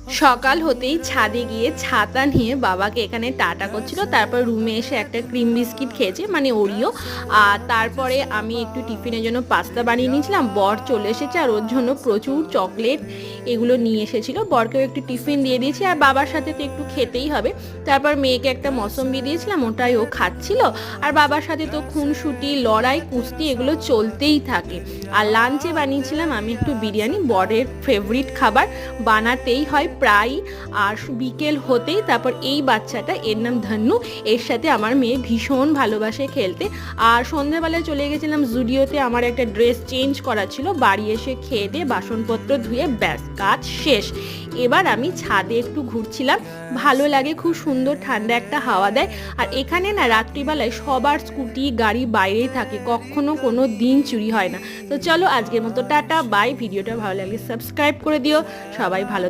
সকাল হতেই ছাদে গিয়ে ছাতা নিয়ে বাবাকে এখানে টাটা করছিল, তারপর রুমে এসে একটা ক্রিম বিস্কিট খেয়েছে মানে ওরিও। আর তারপরে আমি একটু টিফিনের জন্য পাস্তা বানিয়ে নিয়েছিলাম। বর চলে এসেছে আর ওর জন্য প্রচুর চকলেট এগুলো নিয়ে এসেছিলো। বরকেও একটু টিফিন দিয়ে দিয়েছি আর বাবার সাথে তো একটু খেতেই হবে। তারপর মেয়েকে একটা মৌসম্বি দিয়েছিলাম, ওটাই ও খাচ্ছিল। আর বাবার সাথে তো খুনসুটি, লড়াই, কুস্তি এগুলো চলতেই থাকে। আর লাঞ্চে বানিয়েছিলাম আমি একটু বিরিয়ানি, বরের ফেভারিট খাবার, বানাতেই হয় প্রায়। আর বিকেল হতেই তারপর এই বাচ্চাটা, এর নাম ধন্নু, এর সাথে আমার মেয়ে ভীষণ ভালোবাসে খেলতে। আর সন্ধ্যাবেলায় চলে গেছিলাম জুডিওতে, আমার একটা ড্রেস চেঞ্জ করা ছিল। বাড়ি এসে খেয়ে দিয়ে বাসনপত্র ধুয়ে ব্যাস কাজ শেষ। এবার আমি ছাদে একটু ঘুরছিলাম, ভালো লাগে, খুব সুন্দর ঠান্ডা একটা হাওয়া দেয়। আর এখানে না রাত্রিবেলায় সবার স্কুটি গাড়ি বাইরেই থাকে, কখনো কোনো দিন চুরি হয় না। তো চলো আজকের মতো টাটা বাই। ভিডিওটা ভালো লাগলে সাবস্ক্রাইব করে দিও। সবাই ভালো